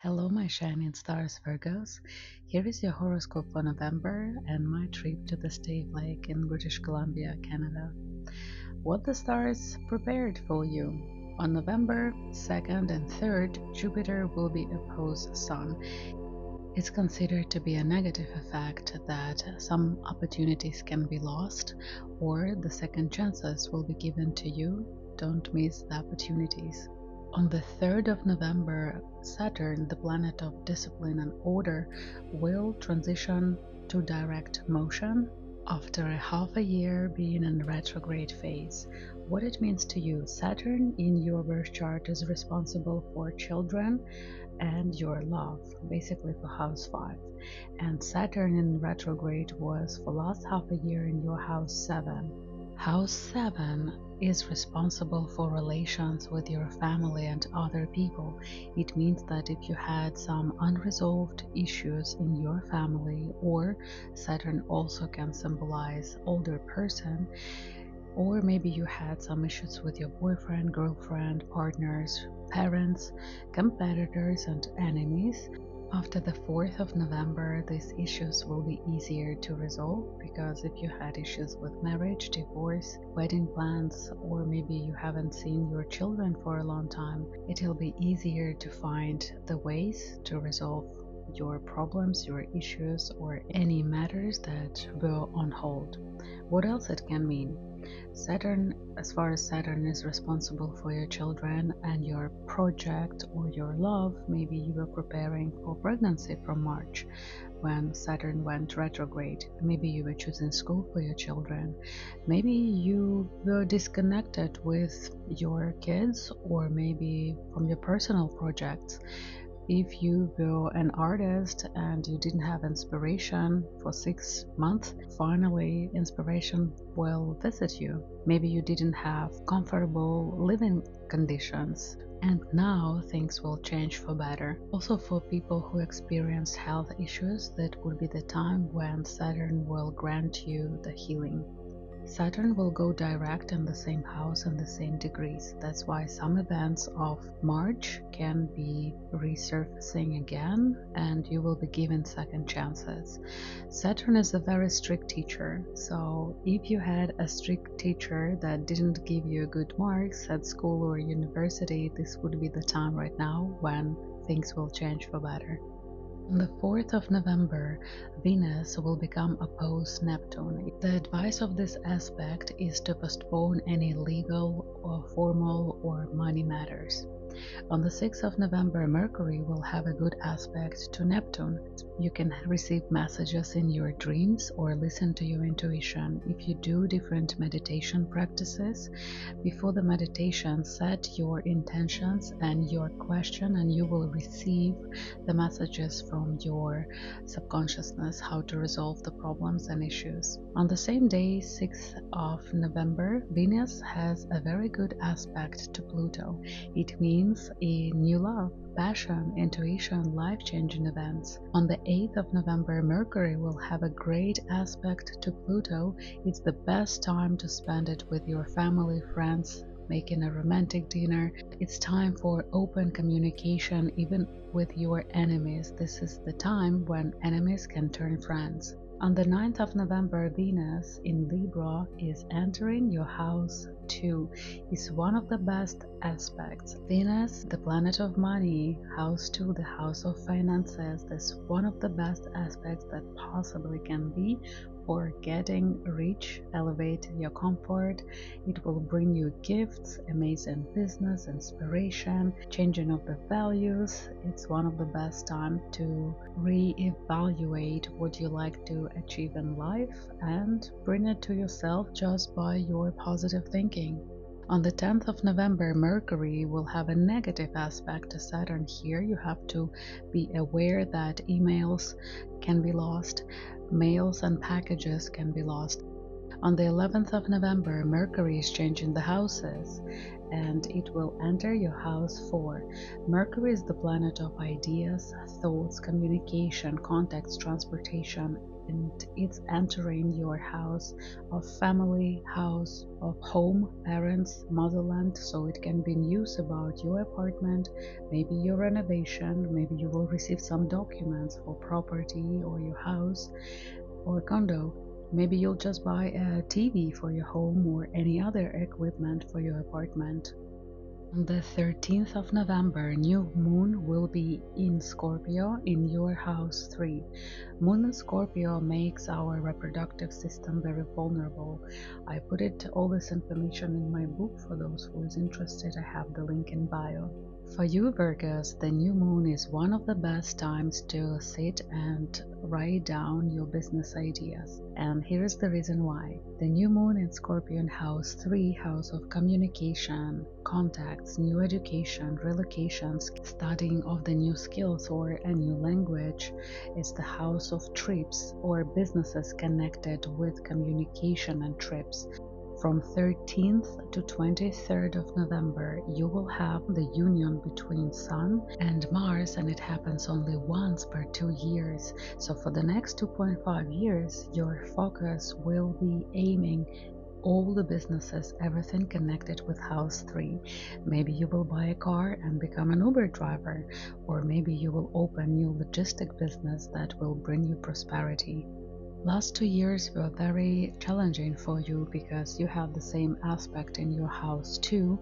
Hello, my shining stars, Virgos. Here is your horoscope for November and my trip to the Stave Lake in British Columbia, Canada. What the stars prepared for you. On November 2nd and 3rd, Jupiter will be opposed Sun. It's considered to be a negative effect that some opportunities can be lost or the second chances will be given to you. Don't miss the opportunities. On the 3rd of November, Saturn, the planet of discipline and order, will transition to direct motion after a half a year being in retrograde phase. What it means to you: Saturn in your birth chart is responsible for children and your love, basically for house 5. And Saturn in retrograde was for last half a year in your house 7. House 7 is responsible for relations with your family and other people. It means that if you had some unresolved issues in your family, or Saturn also can symbolize older person, or maybe you had some issues with your boyfriend, girlfriend, partners, parents, competitors, and enemies. After the 4th of November, these issues will be easier to resolve, because if you had issues with marriage, divorce, wedding plans, or maybe you haven't seen your children for a long time, it will be easier to find the ways to resolve your problems, your issues, or any matters that were on hold. What else it can mean? Saturn, as far as Saturn is responsible for your children and your project or your love, maybe you were preparing for pregnancy from March when Saturn went retrograde. Maybe you were choosing school for your children. Maybe you were disconnected with your kids, or maybe from your personal projects. If you were an artist and you didn't have inspiration for 6 months, finally inspiration will visit you. Maybe you didn't have comfortable living conditions, and now things will change for better. Also, for people who experience health issues, that would be the time when Saturn will grant you the healing. Saturn will go direct in the same house and the same degrees. That's why some events of March can be resurfacing again and you will be given second chances. Saturn is a very strict teacher, so if you had a strict teacher that didn't give you good marks at school or university, this would be the time right now when things will change for better. On the 4th of November, Venus will become opposed Neptune. The advice of this aspect is to postpone any legal or formal or money matters. On the 6th of November, Mercury will have a good aspect to Neptune. You can receive messages in your dreams or listen to your intuition. If you do different meditation practices, before the meditation, set your intentions and your question, and you will receive the messages from your subconsciousness how to resolve the problems and issues. On the same day, 6th of November, Venus has a very good aspect to Pluto. It means a new love, passion, intuition, life-changing events. On the 8th of November, Mercury will have a great aspect to Pluto. It's the best time to spend it with your family, friends, making a romantic dinner. It's time for open communication even with your enemies. This is the time when enemies can turn friends. On the 9th of November, Venus in Libra is entering your house 2. Is one of the best aspects. Venus, the planet of money, house 2, the house of finances, is one of the best aspects that possibly can be for getting rich, elevate your comfort. It will bring you gifts, amazing business, inspiration, changing of the values. It's one of the best time to re-evaluate what you like to achieve in life and bring it to yourself just by your positive thinking. On the 10th of November, Mercury will have a negative aspect to Saturn. Here you have to be aware that emails can be lost, mails and packages can be lost. On the 11th of November, Mercury is changing the houses and it will enter your house 4. Mercury is the planet of ideas, thoughts, communication, contacts, transportation. and it's entering your house of family, house of home, parents, motherland. So it can be news about your apartment, maybe your renovation, maybe you will receive some documents for property or your house or condo. Maybe you'll just buy a TV for your home or any other equipment for your apartment. On the 13th of November, new moon will be in Scorpio in your house 3. Moon in Scorpio makes our reproductive system very vulnerable. I put all this information in my book for those who is interested. I have the link in bio. For you Virgos, the new moon is one of the best times to sit and write down your business ideas. And here is the reason why. The new moon in Scorpion house 3, house of communication, contacts, new education, relocations, studying of the new skills or a new language. It's the house of trips or businesses connected with communication and trips. From 13th to 23rd of November, you will have the union between Sun and Mars, and it happens only once per 2 years. So for the next 2.5 years, your focus will be aiming all the businesses, everything connected with house 3. Maybe you will buy a car and become an Uber driver, or maybe you will open new logistic business that will bring you prosperity. Last 2 years were very challenging for you because you have the same aspect in your house too.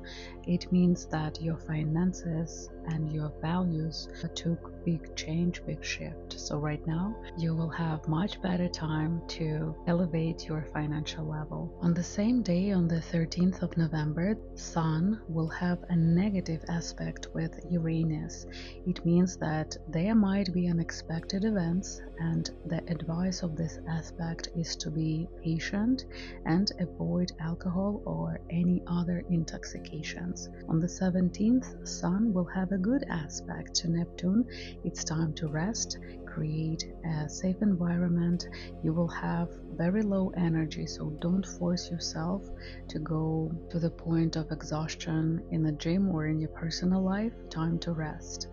It means that your finances and your values took big change, big shift. So right now you will have much better time to elevate your financial level. On the same day, on the 13th of November, Sun will have a negative aspect with Uranus. It means that there might be unexpected events, and the advice of this aspect is to be patient and avoid alcohol or any other intoxications. On the 17th, Sun will have a good aspect to Neptune. It's time to rest, create a safe environment. You will have very low energy, so don't force yourself to go to the point of exhaustion in the gym or in your personal life. Time to rest.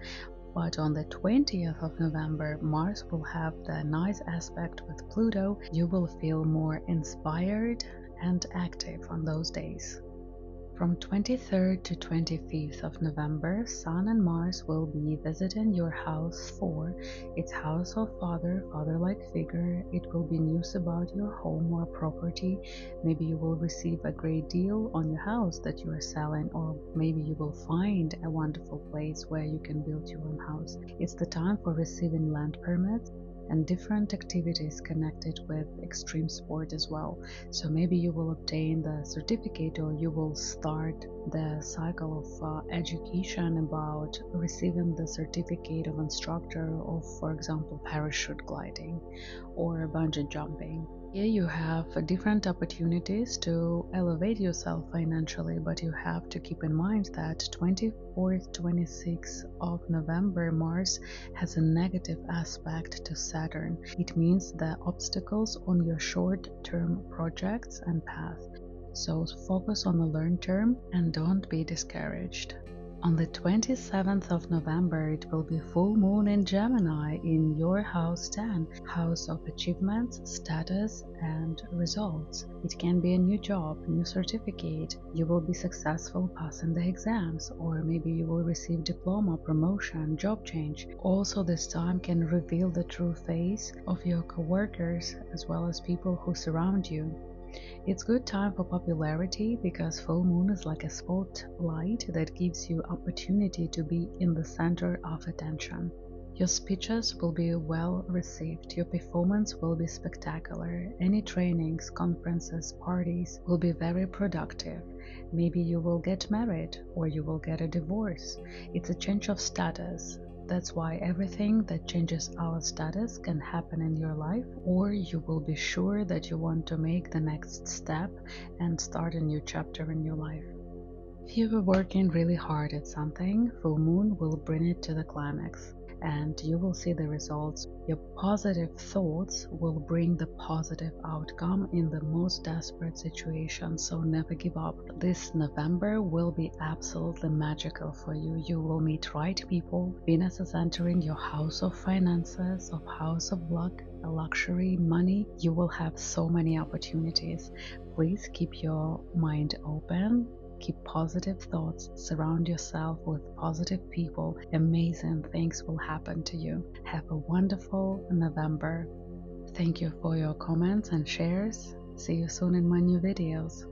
But on the 20th of November, Mars will have the nice aspect with Pluto. You will feel more inspired and active on those days. From 23rd to 25th of November, Sun and Mars will be visiting your house 4. It's house of father-like figure. It will be news about your home or property. Maybe you will receive a great deal on your house that you are selling, or maybe you will find a wonderful place where you can build your own house. It's the time for receiving land permits and different activities connected with extreme sport as well. So maybe you will obtain the certificate, or you will start the cycle of education about receiving the certificate of instructor of, for example, parachute gliding or bungee jumping. Here you have different opportunities to elevate yourself financially, but you have to keep in mind that 24th, 26th of November, Mars has a negative aspect to Saturn. It means the obstacles on your short-term projects and path. So focus on the long term and don't be discouraged. On the 27th of November, it will be full moon in Gemini in your house 10, house of achievements, status, and results. It can be a new job, new certificate. You will be successful passing the exams, or maybe you will receive diploma, promotion, job change. Also, this time can reveal the true face of your coworkers as well as people who surround you. It's good time for popularity because full moon is like a spotlight that gives you opportunity to be in the center of attention. Your speeches will be well received, your performance will be spectacular, any trainings, conferences, parties will be very productive. Maybe you will get married or you will get a divorce. It's a change of status. That's why everything that changes our status can happen in your life, or you will be sure that you want to make the next step and start a new chapter in your life. If you were working really hard at something, full moon will bring it to the climax. and you will see the results. Your positive thoughts will bring the positive outcome in the most desperate situation, so never give up. This November will be absolutely magical for you. You will meet right people. Venus is entering your house of finances, of house of luck, luxury, money. You will have so many opportunities. Please keep your mind open. Keep positive thoughts, surround yourself with positive people. Amazing things will happen to you. Have a wonderful November. Thank you for your comments and shares. See you soon in my new videos.